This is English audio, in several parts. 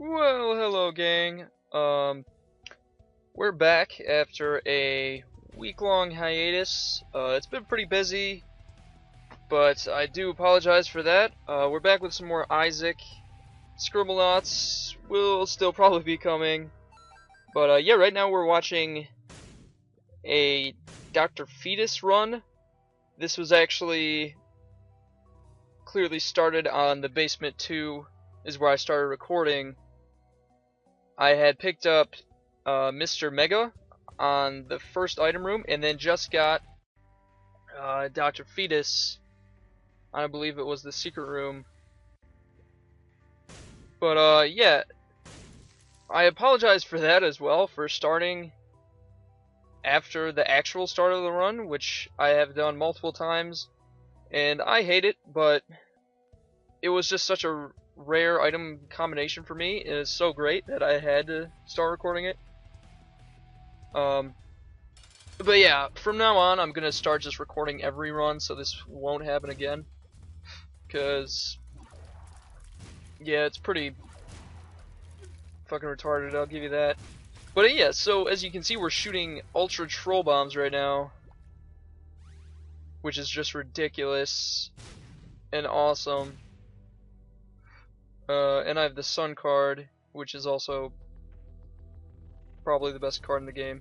Well, hello gang. We're back after a week-long hiatus. It's been pretty busy, but I do apologize for that. We're back with some more Isaac. Scribblenauts will still probably be coming. But yeah, right now we're watching a Dr. Fetus run. This was actually clearly started on the Basement 2 is where I started recording. I had picked up Mr. Mega on the first item room, and then just got Dr. Fetus, I believe it was the secret room. But yeah, I apologize for that as well, for starting after the actual start of the run, which I have done multiple times, and I hate it, but it was just such a rare item combination for me, and it's so great that I had to start recording it. But yeah, from now on I'm gonna start just recording every run, so this won't happen again. Cause yeah, it's pretty fucking retarded, I'll give you that. But yeah, so as you can see, we're shooting ultra troll bombs right now, which is just ridiculous and awesome. And I have the Sun card, which is also probably the best card in the game.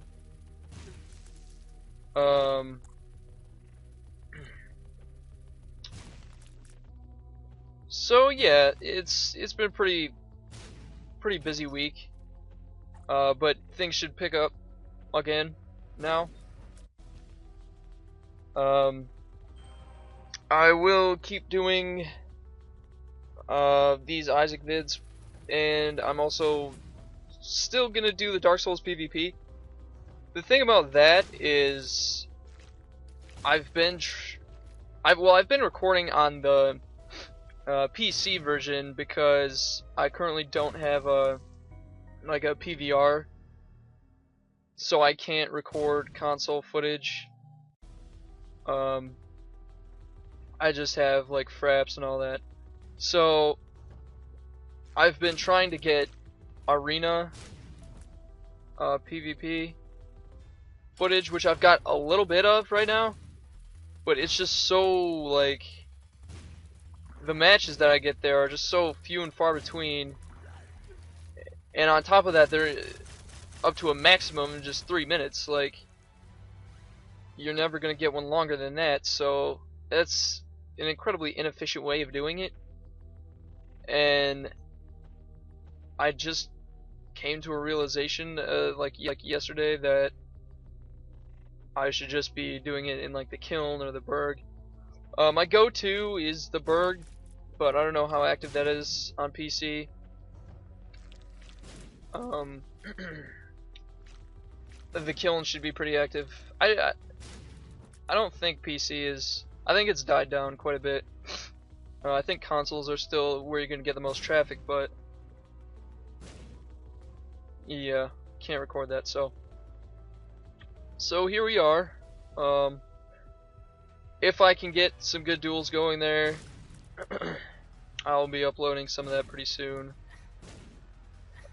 So yeah, it's been pretty busy week. But things should pick up again now. I will keep doing these Isaac vids, and I'm also still gonna do the Dark Souls PvP. The thing about that is, I've been recording on the PC version because I currently don't have a PVR, so I can't record console footage. I just have like fraps and all that. So I've been trying to get arena PvP footage, which I've got a little bit of right now, but it's just so like, the matches that I get there are just so few and far between, and on top of that they're up to a maximum of just 3 minutes. Like, you're never gonna get one longer than that, so that's an incredibly inefficient way of doing it. And I just came to a realization like yesterday that I should just be doing it in like the Kiln or the Berg. My go-to is the Berg, but I don't know how active that is on PC. The Kiln should be pretty active. I don't think PC is. I think it's died down quite a bit. I think consoles are still where you're gonna get the most traffic, but yeah, can't record that. So here we are. If I can get some good duels going there, I'll be uploading some of that pretty soon.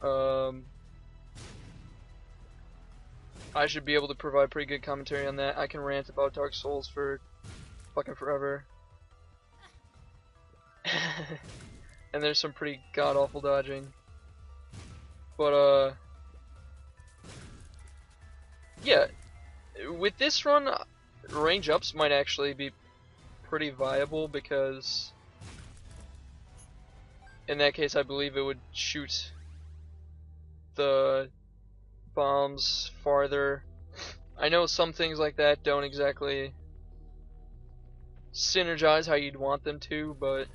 I should be able to provide pretty good commentary on that. I can rant about Dark Souls for fucking forever. And there's some pretty god-awful dodging. But yeah, with this run, range ups might actually be pretty viable, because in that case I believe it would shoot the bombs farther. I know some things like that don't exactly synergize how you'd want them to, but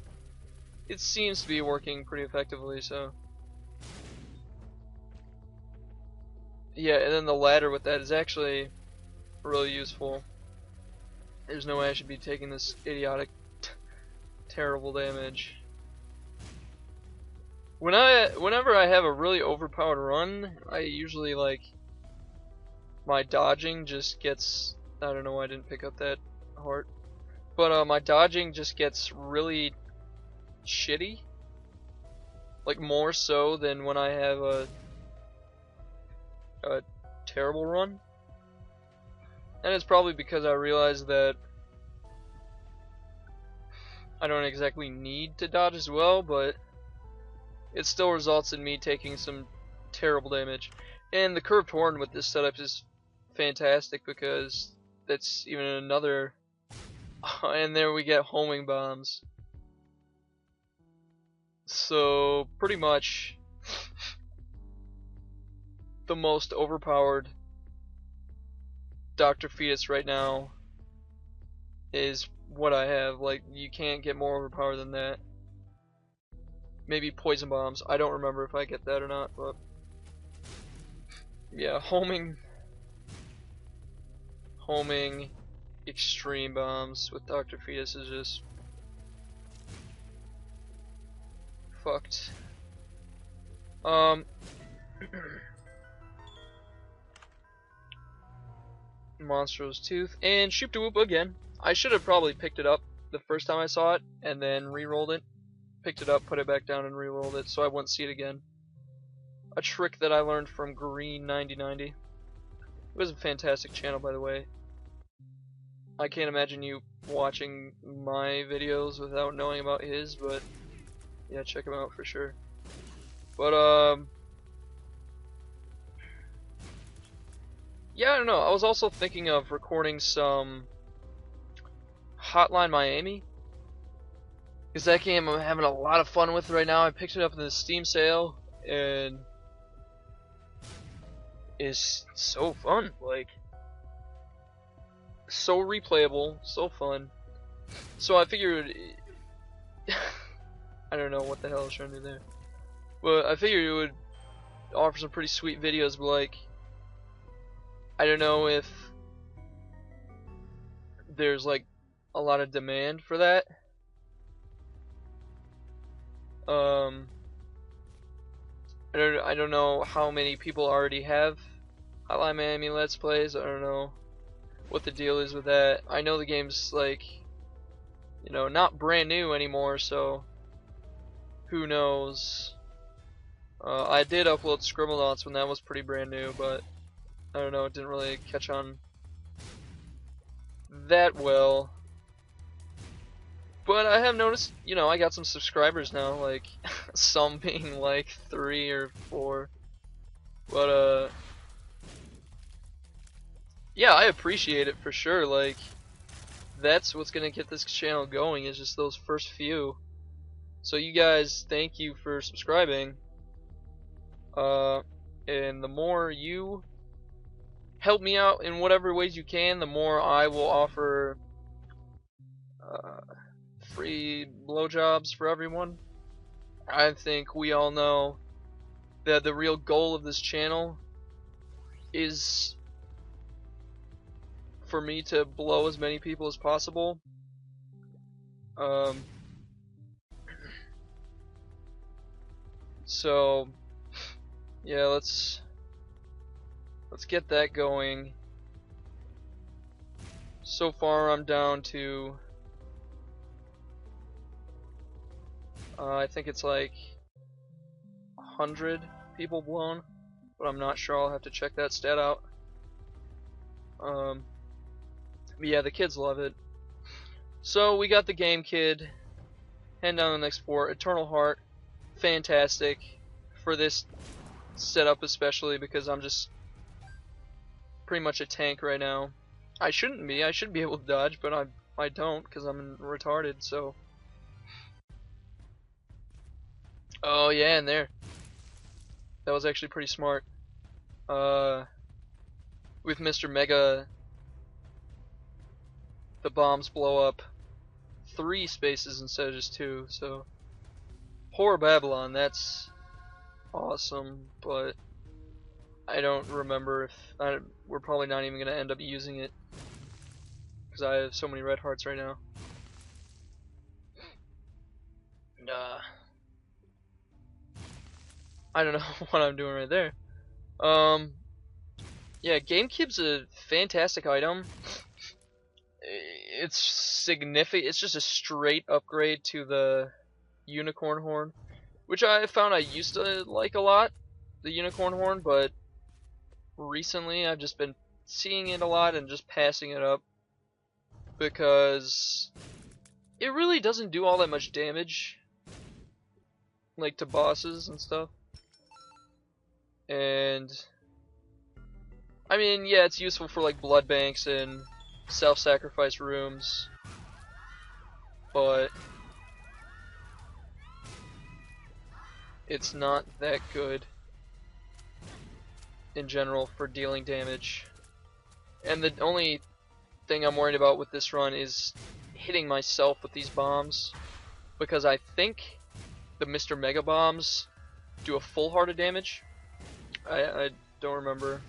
it seems to be working pretty effectively. So yeah, and then the ladder with that is actually really useful. There's no way I should be taking this idiotic terrible damage. Whenever I have a really overpowered run, I usually like, my dodging just gets, I don't know why I didn't pick up that heart, but my dodging just gets really shitty. Like more so than when I have a terrible run. And it's probably because I realized that I don't exactly need to dodge as well, but it still results in me taking some terrible damage. And the curved horn with this setup is fantastic because that's even another. And there we get homing bombs. So pretty much the most overpowered Dr. Fetus right now is what I have. Like, you can't get more overpowered than that. Maybe poison bombs. I don't remember if I get that or not, but yeah, homing extreme bombs with Dr. Fetus is just fucked. Monstro's Tooth and Shoop to Whoop again. I should have probably picked it up the first time I saw it and then re-rolled it. Picked it up, put it back down, and re-rolled it so I wouldn't see it again. A trick that I learned from Green 9090. It was a fantastic channel, by the way. I can't imagine you watching my videos without knowing about his, but yeah, check him out for sure. But yeah, I don't know. I was also thinking of recording some Hotline Miami, because that game I'm having a lot of fun with right now. I picked it up in the Steam sale, and it's so fun. Like, so replayable, so fun. So I figured, I don't know what the hell I was trying to do there, but I figured it would offer some pretty sweet videos. But like, I don't know if there's like a lot of demand for that. I don't know how many people already have Hotline Miami Let's Plays. I don't know what the deal is with that. I know the game's like, you know, not brand new anymore, so who knows. I did upload Scribblenauts when that was pretty brand new, but I don't know, it didn't really catch on that well. But I have noticed, you know, I got some subscribers now, like some being like 3 or 4. But yeah, I appreciate it for sure. Like, that's what's gonna get this channel going, is just those first few. So you guys, thank you for subscribing. And the more you help me out in whatever ways you can, the more I will offer free blowjobs for everyone. I think we all know that the real goal of this channel is for me to blow as many people as possible. So yeah, let's get that going. So far I'm down to I think it's like 100 people blown, but I'm not sure. I'll have to check that stat out. But yeah, the kids love it. So we got the game kid. Heading down to the next fort. Eternal Heart, fantastic for this setup, especially because I'm just pretty much a tank right now. I shouldn't be. I should be able to dodge, but I don't because I'm retarded. So. Oh yeah, and there. That was actually pretty smart. With Mr. Mega, the bombs blow up 3 spaces instead of just 2, so poor Babylon, that's awesome, but I don't remember if we're probably not even gonna end up using it because I have so many red hearts right now. And, I don't know what I'm doing right there. Yeah, GameCube's a fantastic item. It's significant. It's just a straight upgrade to the unicorn horn. which I found I used to like a lot, the unicorn horn, but recently I've just been seeing it a lot and just passing it up because it really doesn't do all that much damage, like to bosses and stuff. And I mean, yeah, it's useful for like blood banks and self-sacrifice rooms, but it's not that good in general for dealing damage. And the only thing I'm worried about with this run is hitting myself with these bombs, because I think the Mr. Mega bombs do a full heart of damage. I don't remember.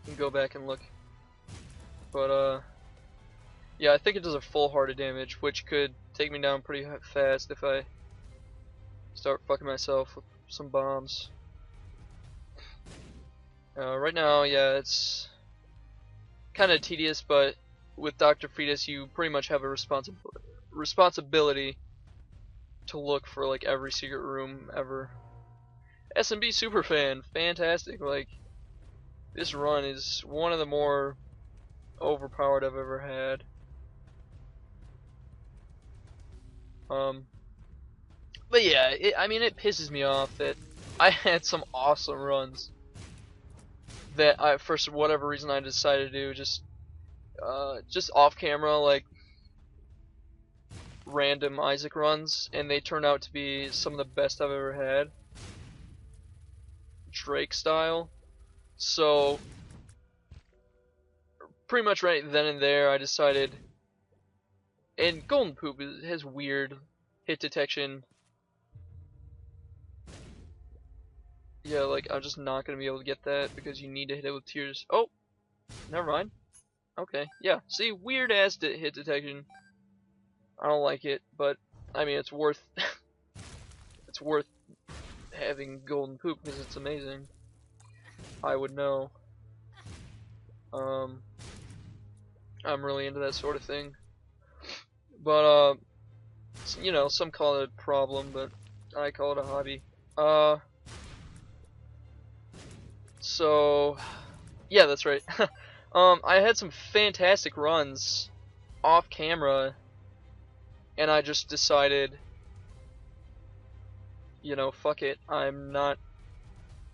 You can go back and look. But yeah, I think it does a full heart of damage, which could take me down pretty fast if I start fucking myself with some bombs. Right now, yeah, it's kind of tedious, but with Dr. Fetus, you pretty much have a responsibility to look for like every secret room ever. SMB Superfan, fantastic. Like, this run is one of the more overpowered I've ever had. But yeah, I mean, it pisses me off that I had some awesome runs that I, for whatever reason, I decided to do just off camera, like random Isaac runs, and they turned out to be some of the best I've ever had, Drake style. So pretty much right then and there, I decided. And Golden Poop has weird hit detection. Yeah, like, I'm just not gonna be able to get that because you need to hit it with tears. Oh, never mind. Okay, yeah. See, weird ass hit detection. I don't like it, but I mean, it's worth it's worth having Golden Poop because it's amazing. I would know. I'm really into that sort of thing. But you know, some call it a problem, but I call it a hobby. So yeah, that's right. I had some fantastic runs off camera, and I just decided, you know, fuck it. I'm not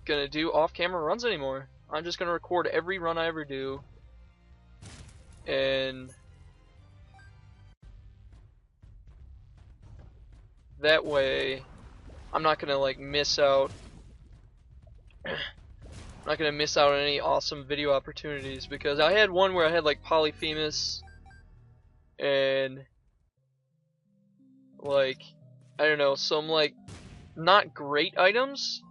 gonna do off-camera runs anymore. I'm just gonna record every run I ever do, and that way I'm not gonna like miss out. I'm not gonna miss out on any awesome video opportunities, because I had one where I had like Polyphemus and like, I don't know, some like not great items,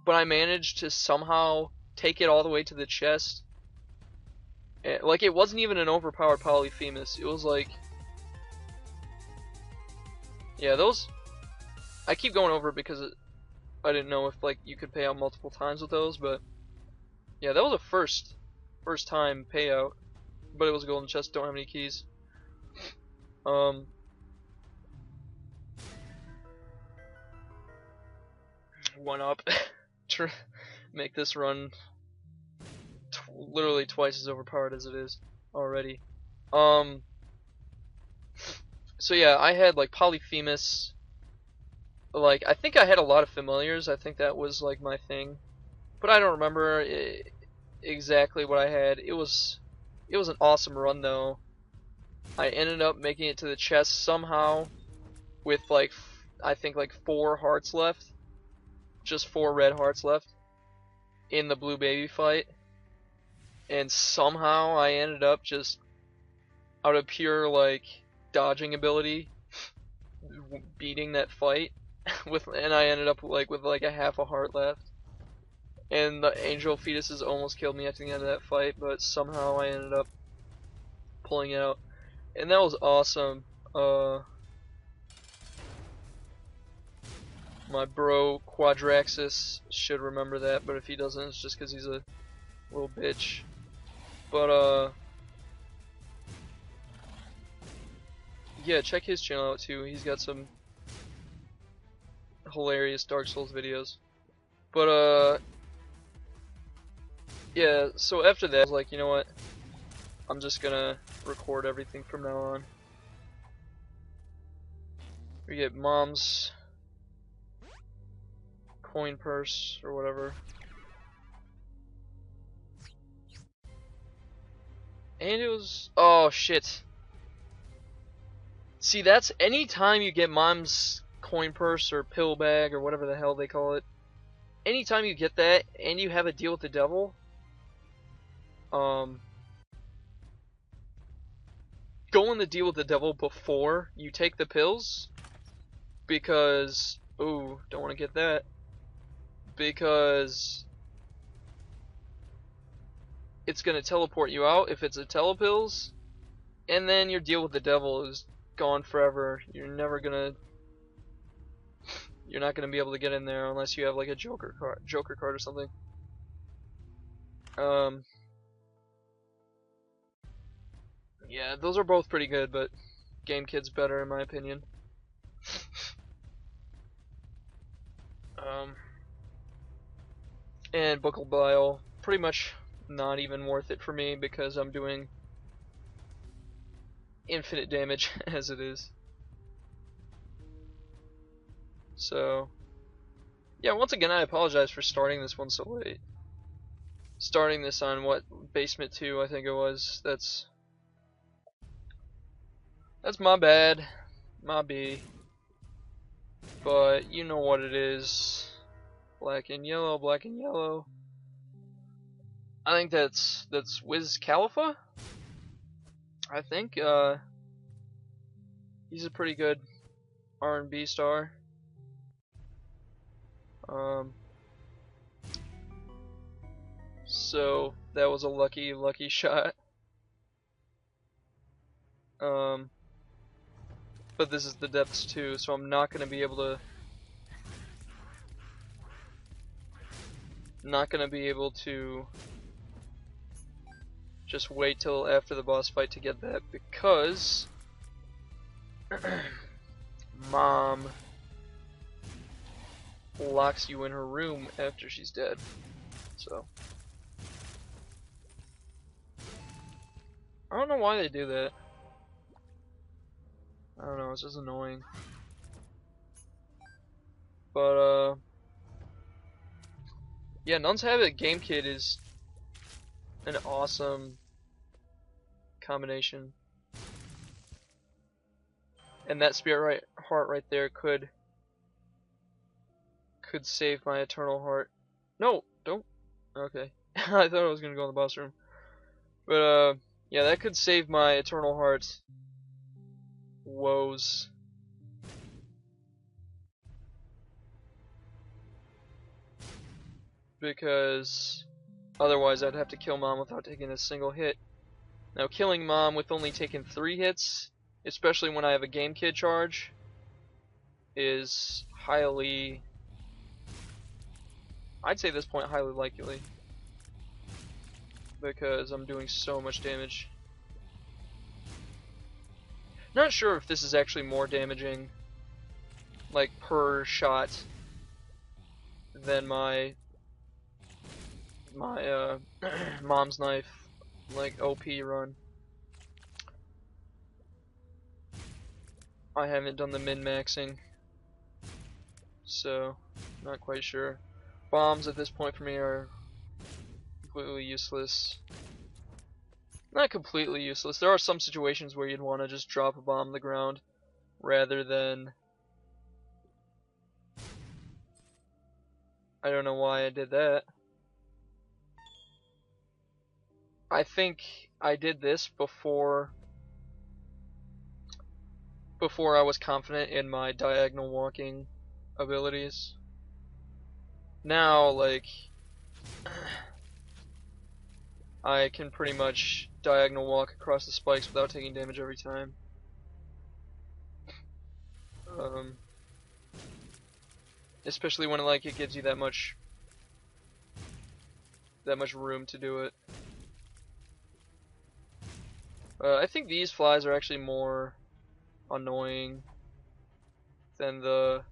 but I managed to somehow take it all the way to the chest. And, like, it wasn't even an overpowered Polyphemus. It was like, yeah, those, I keep going over it because I didn't know if like you could pay out multiple times with those, but yeah, that was a first time payout, but it was a golden chest. Don't have any keys. One up. Make this run literally twice as overpowered as it is already. So yeah, I had like Polyphemus. Like, I think I had a lot of familiars. I think that was like my thing, but I don't remember exactly what I had. It was an awesome run though. I ended up making it to the chest somehow with like I think like 4 hearts left, just 4 red hearts left in the blue baby fight, and somehow I ended up just out of pure like dodging ability beating that fight and I ended up like with like a half a heart left, and the angel fetuses almost killed me at the end of that fight, but somehow I ended up pulling it out, and that was awesome. My bro Quadraxis should remember that, but if he doesn't, it's just because he's a little bitch. But yeah, check his channel out too. He's got some hilarious Dark Souls videos. But yeah, so after that I was like, you know what, I'm just gonna record everything from now on. We get mom's coin purse or whatever. And it was, oh shit. See, that's anytime you get mom's coin purse or pill bag or whatever the hell they call it. Anytime you get that and you have a deal with the devil, go in the deal with the devil before you take the pills, because, ooh, don't want to get that, because it's going to teleport you out if it's a telepills, and then your deal with the devil is gone forever. You're not gonna be able to get in there unless you have like a Joker card or something. Yeah, those are both pretty good, but Game Kid's better in my opinion. And Buckle Bile, pretty much not even worth it for me because I'm doing infinite damage as it is. So, yeah, once again I apologize for starting this one so late. Starting this on what, Basement 2 I think it was. That's my bad. My B. But you know what it is. Black and yellow, black and yellow. I think that's Wiz Khalifa. I think he's a pretty good R&B star. So that was a lucky shot. But this is the depths too, so I'm not gonna be able to just wait till after the boss fight to get that, because Mom locks you in her room after she's dead. So I don't know why they do that. I don't know, it's just annoying. But yeah, Nun's Habit Game Kid is an awesome combination. And that Spirit Heart right there could save my Eternal Heart. No, don't. Okay. I thought I was gonna go in the boss room. But yeah, that could save my Eternal Heart woes. Because otherwise I'd have to kill Mom without taking a single hit. Now killing Mom with only taking 3 hits, especially when I have a Game Kid charge, is highly, I'd say at this point, highly likely. Because I'm doing so much damage. Not sure if this is actually more damaging, like per shot, than my Mom's Knife, like OP run. I haven't done the min-maxing, so not quite sure. Bombs at this point for me are completely useless. Not completely useless. There are some situations where you'd want to just drop a bomb on the ground rather than... I don't know why I did that. I think I did this before I was confident in my diagonal walking abilities. Now, like, I can pretty much diagonal walk across the spikes without taking damage every time. Especially when like it gives you that much room to do it. I think these flies are actually more annoying than the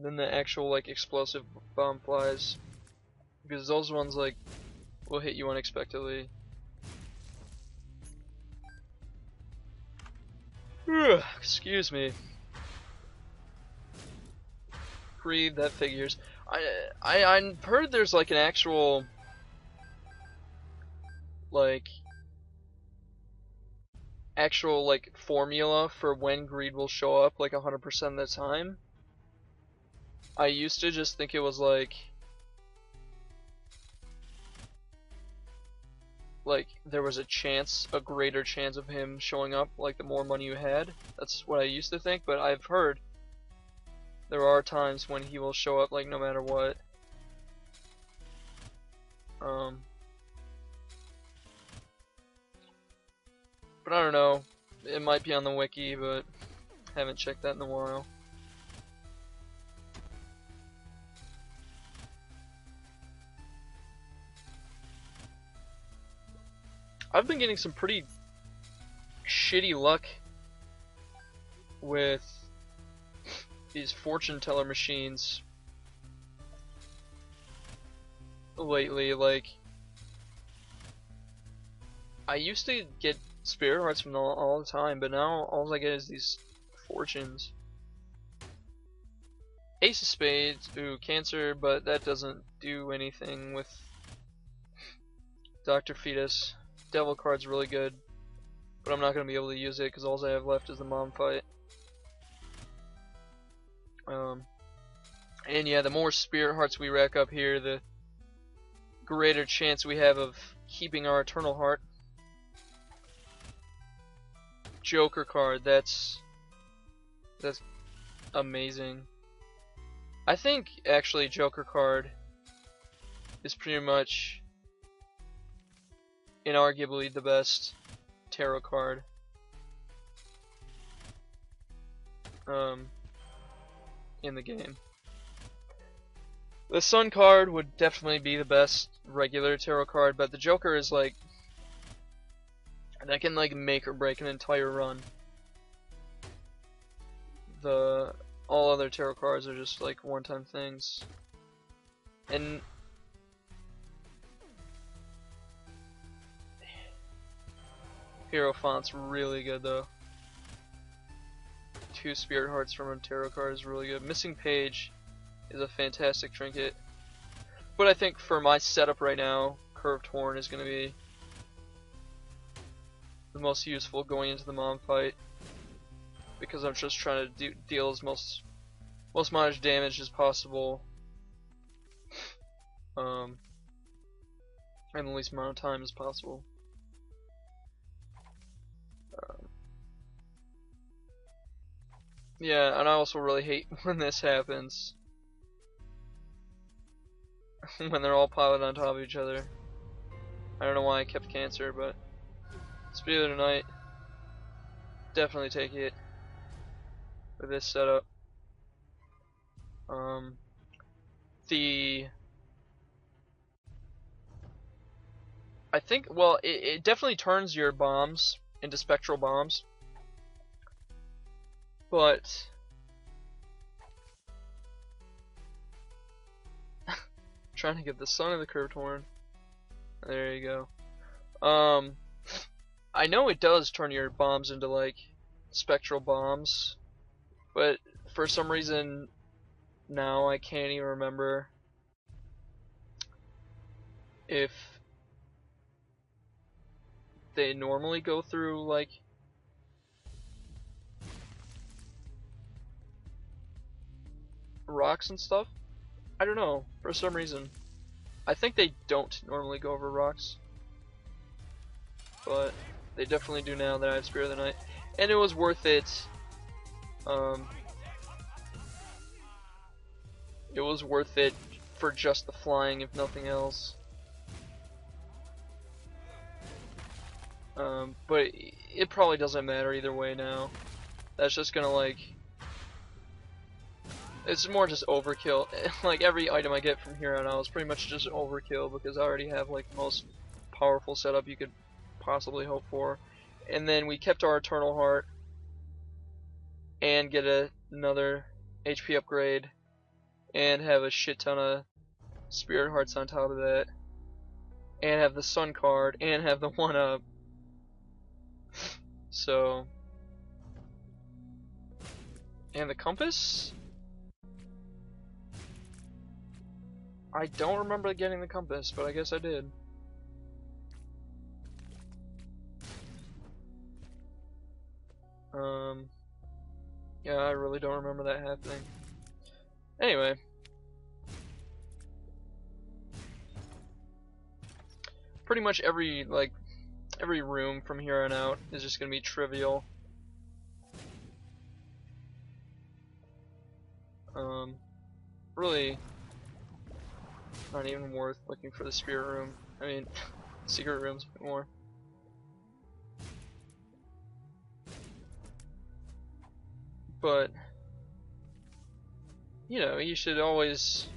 than the actual like explosive bomb flies, because those ones like will hit you unexpectedly. Excuse me. Breathe, that figures. I heard there's like an actual like formula for when greed will show up like 100% of the time. I used to just think it was like there was a greater chance of him showing up like the more money you had. That's what I used to think, but I've heard there are times when he will show up like no matter what. But I don't know. It might be on the wiki, but haven't checked that in a while. I've been getting some pretty shitty luck with these fortune teller machines lately. Like, I used to get spirit hearts from them all the time, but now all I get is these fortunes. Ace of spades, ooh, cancer, but that doesn't do anything with Dr. Fetus. Devil card's really good, but I'm not going to be able to use it because all I have left is the mom fight. And yeah, the more spirit hearts we rack up here, the greater chance we have of keeping our eternal heart. Joker card, that's amazing. I think actually Joker card is pretty much inarguably the best tarot card. In the game. The Sun card would definitely be the best regular tarot card, but the Joker is like that can like make or break an entire run. All other tarot cards are just like one-time things. And Hierophant's really good though. 2 spirit hearts from a tarot card is really good. Missing Page is a fantastic trinket. But I think for my setup right now, Curved Horn is going to be the most useful going into the mom fight, because I'm just trying to deal as most much damage as possible, in the least amount of time as possible. Yeah, and I also really hate when this happens. When they're all piled on top of each other. I don't know why I kept cancer, but Speed of the Night, definitely take it with this setup. I think, well, it definitely turns your bombs into spectral bombs, but trying to get the Son of the Curved Horn. There you go. I know it does turn your bombs into like spectral bombs, but for some reason now I can't even remember if they normally go through like rocks and stuff. I don't know, for some reason. I think they don't normally go over rocks, but they definitely do now that I have Spirit of the Night. And it was worth it. It was worth it for just the flying, if nothing else. But it probably doesn't matter either way now. That's just gonna like... It's more just overkill. Like every item I get from here on out is pretty much just overkill, because I already have like the most powerful setup you could possibly hope for. And then we kept our Eternal Heart and get another HP upgrade and have a shit ton of spirit hearts on top of that, and have the sun card, and have the 1-up. So, and the compass? I don't remember getting the compass, but I guess I did. Yeah, I really don't remember that happening. Anyway. Pretty much every room from here on out is just gonna be trivial. Really not even worth looking for the spirit room. I mean, secret rooms more. But you know, you should always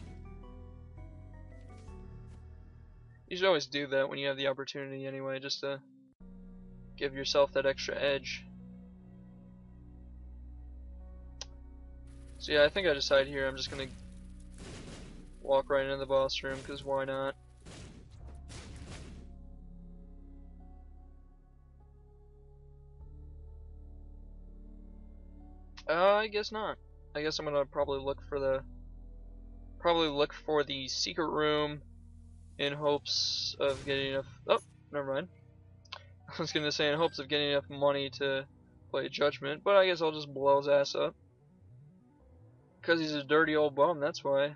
do that when you have the opportunity anyway, just to give yourself that extra edge. So yeah, I think I decided here I'm just gonna walk right into the boss room, because why not? I guess not. I guess I'm gonna probably look for the secret room in hopes of getting enough. Oh, never mind. I was gonna say in hopes of getting enough money to play Judgment, but I guess I'll just blow his ass up. Because he's a dirty old bum, that's why.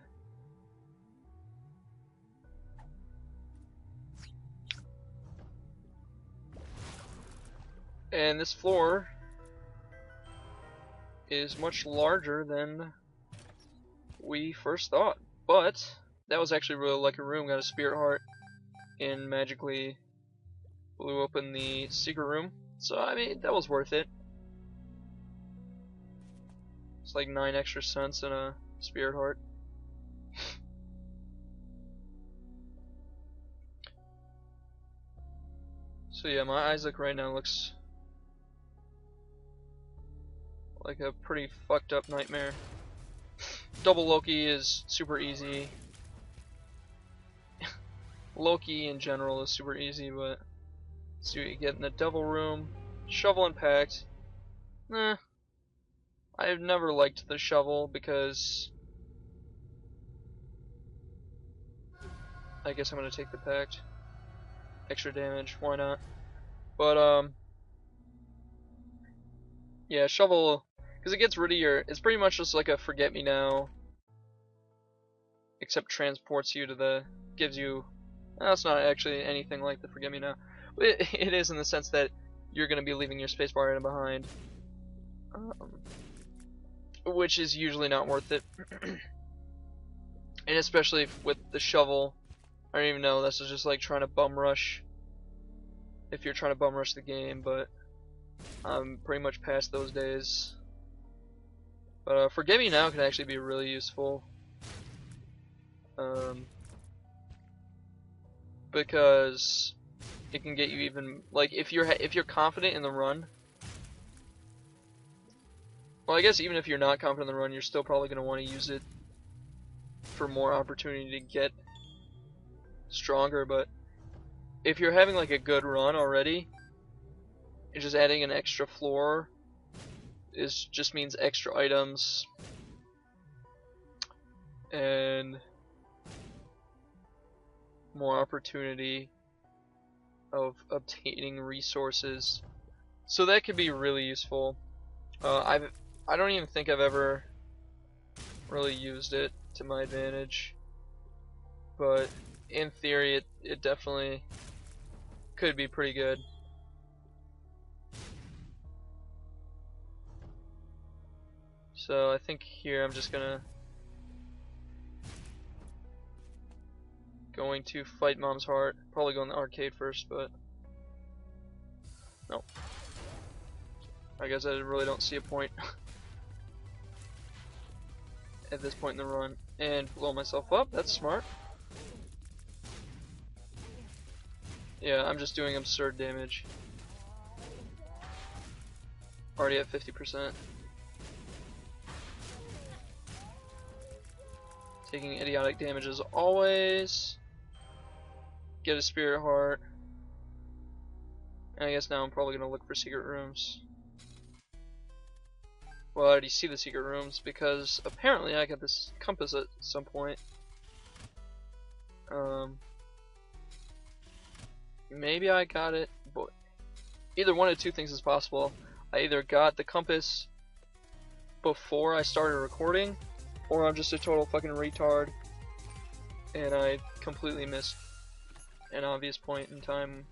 And this floor is much larger than we first thought. But that was actually really like a room, got a spirit heart, and magically blew open the secret room. So I mean, that was worth it. It's like 9 extra cents and a spirit heart. So yeah, my Isaac right now looks like a pretty fucked up nightmare. Double Loki is super easy. Loki in general is super easy, but let's see what you get in the Devil Room. Shovel and Pact. Nah. I've never liked the shovel because I guess I'm gonna take the Pact. Extra damage, why not? But yeah, shovel, because it gets rid of your, it's pretty much just like a forget me now, except transports you to the, gives you, it's not actually anything like the forget me now. It is in the sense that you're going to be leaving your spacebar item behind, which is usually not worth it. And especially with the shovel, I don't even know, this is just like trying to bum rush, if you're trying to bum rush the game, but I'm pretty much past those days. But forget me now can actually be really useful, because it can get you even, like, if you're confident in the run. Well, I guess even if you're not confident in the run, you're still probably going to want to use it for more opportunity to get stronger. But if you're having like a good run already, and just adding an extra floor just means extra items and more opportunity of obtaining resources. So that could be really useful. I don't even think I've ever really used it to my advantage, but in theory it definitely could be pretty good. So I think here I'm just going to fight Mom's Heart. Probably go in the arcade first, but no. I guess I really don't see a point at this point in the run. And blow myself up, that's smart. Yeah, I'm just doing absurd damage. Already at 50%. Taking idiotic damage as always. Get a spirit heart. And I guess now I'm probably gonna look for secret rooms. Well, I already see the secret rooms because apparently I got this compass at some point. Maybe I got it, but either one of two things is possible. I either got the compass before I started recording, or I'm just a total fucking retard and I completely missed an obvious point in time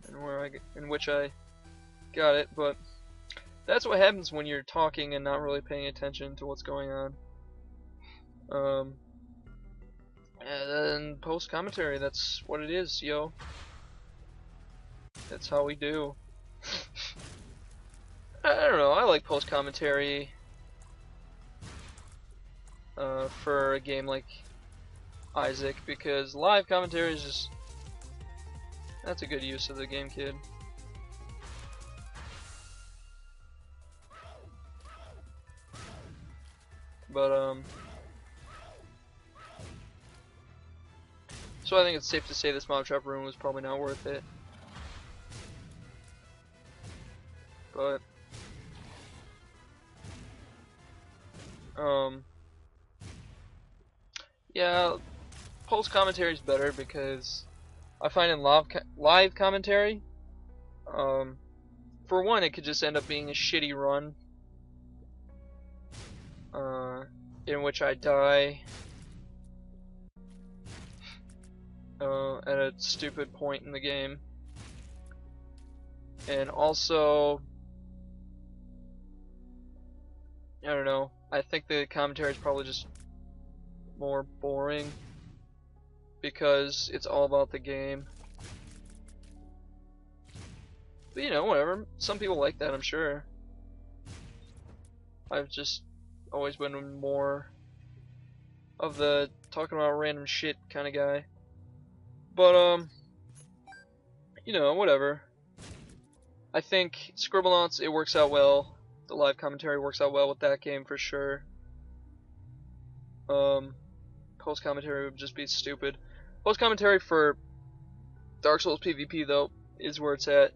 in which I got it. But that's what happens when you're talking and not really paying attention to what's going on. And then post commentary, that's what it is, yo. That's how we do. I don't know, I like post commentary for a game like Isaac, because live commentary is just, that's a good use of the game, kid. But so I think it's safe to say this mob trap room was probably not worth it. But yeah, post commentary is better because I find in live commentary, for one, it could just end up being a shitty run, in which I die at a stupid point in the game, and also, I don't know, I think the commentary is probably just more boring because it's all about the game. But you know, whatever. Some people like that, I'm sure. I've just always been more of the talking about random shit kind of guy. But you know, whatever. I think Scribblenauts, it works out well. The live commentary works out well with that game for sure. Post commentary would just be stupid. Post commentary for Dark Souls PvP though is where it's at.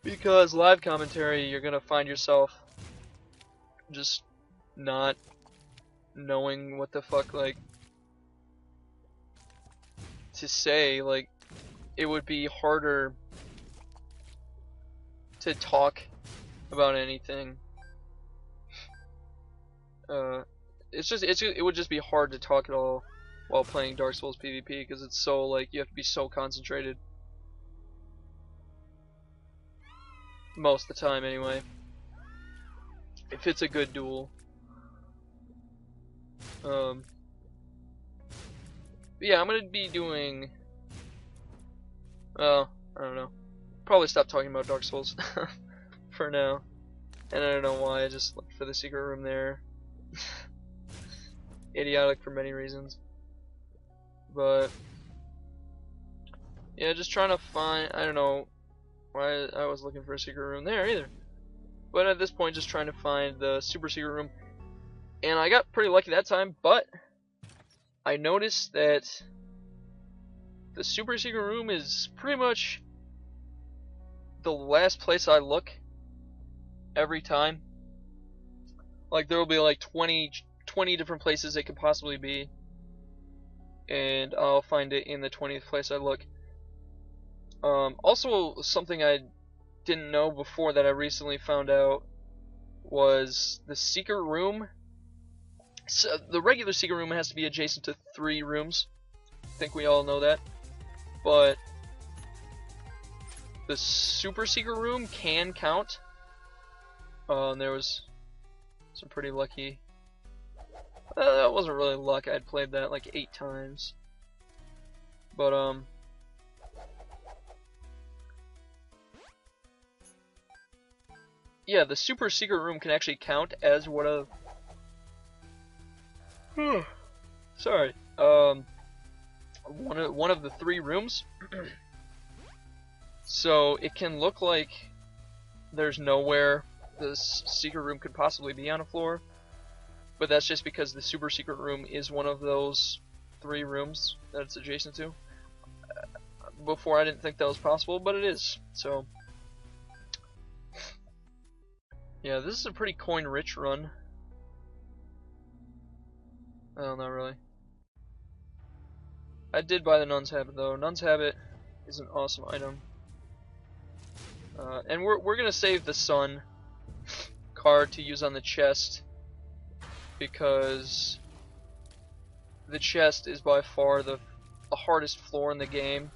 Because live commentary, you're gonna find yourself just not knowing what the fuck like to say. Like, it would be harder to talk about anything. It would just be hard to talk at all while playing Dark Souls PvP because it's so, like, you have to be so concentrated. Most of the time, anyway. If it's a good duel. Yeah, I'm gonna be doing, well, I don't know. Probably stop talking about Dark Souls for now. And I don't know why, I just looked for the secret room there. Idiotic for many reasons. But yeah, just trying to find, I don't know why I was looking for a secret room there either. But at this point, just trying to find the super secret room. And I got pretty lucky that time, but I noticed that the super secret room is pretty much the last place I look every time. Like, there will be like 20 different places it could possibly be, and I'll find it in the 20th place I look. Also, something I didn't know before that I recently found out was the secret room. So the regular secret room has to be adjacent to 3 rooms. I think we all know that. But the super secret room can count. There was some pretty lucky. That wasn't really luck. I'd played that like 8 times. But yeah, the super secret room can actually count as one of sorry. One of the 3 rooms. So it can look like there's nowhere this secret room could possibly be on a floor, but that's just because the super secret room is one of those 3 rooms that it's adjacent to. Before I didn't think that was possible, but it is. So yeah, this is a pretty coin-rich run. Oh, not really. I did buy the Nun's Habit though. Nun's Habit is an awesome item. And we're gonna save the Sun card to use on the chest, because the chest is by far the hardest floor in the game.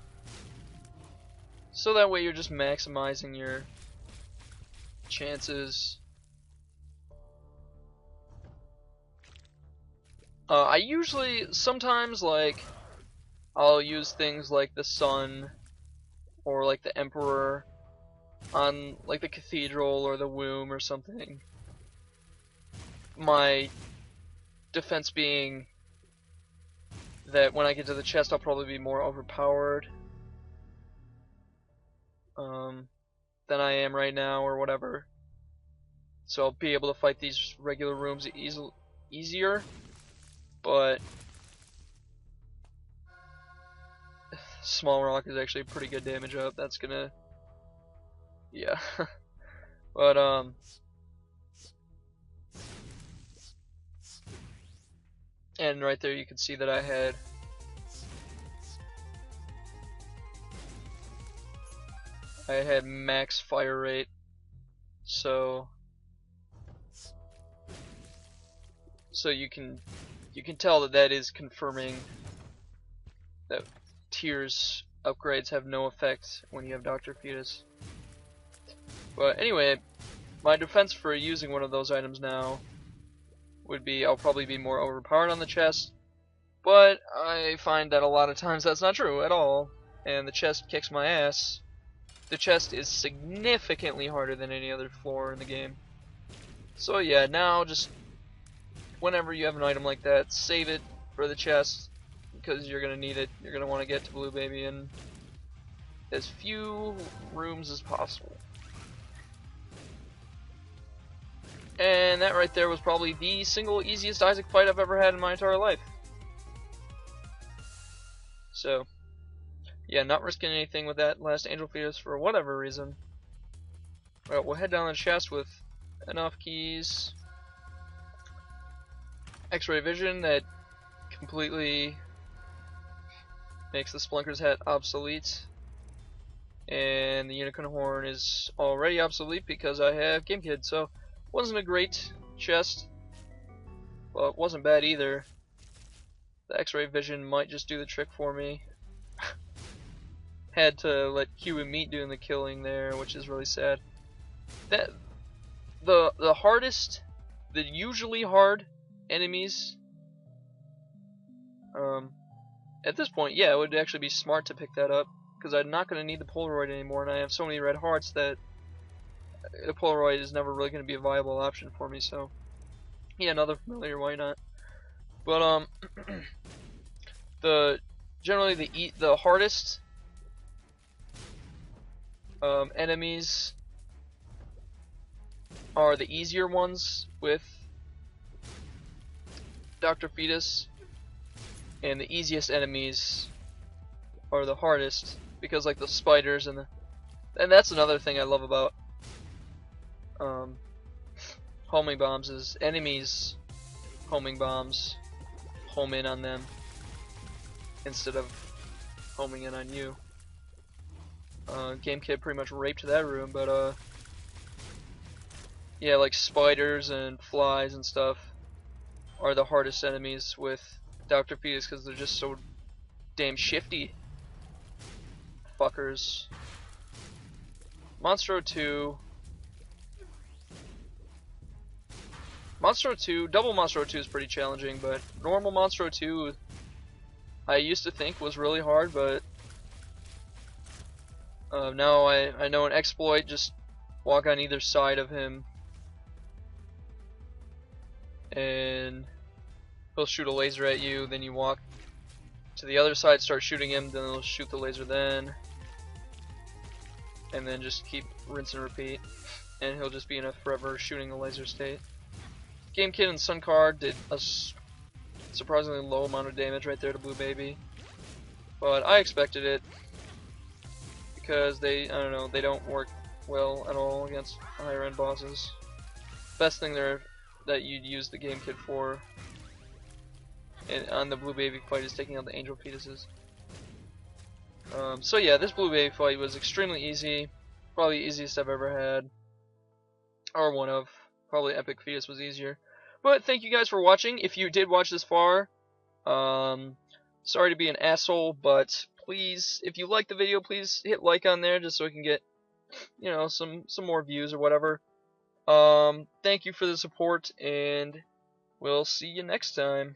So that way you're just maximizing your chances. I usually, sometimes, like, I'll use things like the Sun or like the Emperor on like the Cathedral or the Womb or something. My defense being that when I get to the chest I'll probably be more overpowered than I am right now or whatever. So I'll be able to fight these regular rooms easier, but Small Rock is actually a pretty good damage up. That's gonna, yeah. But and right there you can see that I had max fire rate, so you can tell that that is confirming that tiers upgrades have no effect when you have Dr. Fetus. But anyway, my defense for using one of those items now would be I'll probably be more overpowered on the chest, but I find that a lot of times that's not true at all, and the chest kicks my ass. The chest is significantly harder than any other floor in the game. So yeah, now just whenever you have an item like that, save it for the chest, because you're going to need it. You're going to want to get to Blue Baby in as few rooms as possible. And that right there was probably the single easiest Isaac fight I've ever had in my entire life. So yeah, not risking anything with that last Angel Fetus for whatever reason. Well, we'll head down the chest with enough keys. X-ray vision that completely makes the Splunker's hat obsolete. And the Unicorn Horn is already obsolete because I have Game Kid, so wasn't a great chest. Well, it wasn't bad either. The X-ray vision might just do the trick for me. Had to let Q and Meat doing the killing there, which is really sad. That the hardest, the usually hard enemies, at this point, yeah, it would actually be smart to pick that up, because I'm not going to need the Polaroid anymore, and I have so many red hearts that the Polaroid is never really going to be a viable option for me. So yeah, another familiar, why not? But generally the hardest enemies are the easier ones with Dr. Fetus, and the easiest enemies are the hardest, because like the spiders and that's another thing I love about homing bombs is enemies homing bombs home in on them instead of homing in on you. Game Kid pretty much raped that room, but yeah, like spiders and flies and stuff are the hardest enemies with Dr. Fetus because they're just so damn shifty fuckers. Monstro 2, double Monstro 2 is pretty challenging, but normal Monstro 2 I used to think was really hard, but now I know an exploit, just walk on either side of him and he'll shoot a laser at you, then you walk to the other side, start shooting him, then he'll shoot the laser then, and then just keep rinse and repeat. and he'll just be in a forever shooting a laser state. Game Kid and Sun Card did a surprisingly low amount of damage right there to Blue Baby, but I expected it because I don't know, they don't work well at all against higher end bosses. Best thing there that you'd use the Game Kid for on the Blue Baby fight is taking out the Angel Fetuses. So yeah, this Blue Baby fight was extremely easy, probably the easiest I've ever had, or one of. Probably Epic Fetus was easier. But thank you guys for watching. If you did watch this far, sorry to be an asshole, but please, if you like the video, please hit like on there just so we can get, you know, some more views or whatever. Thank you for the support, and we'll see you next time.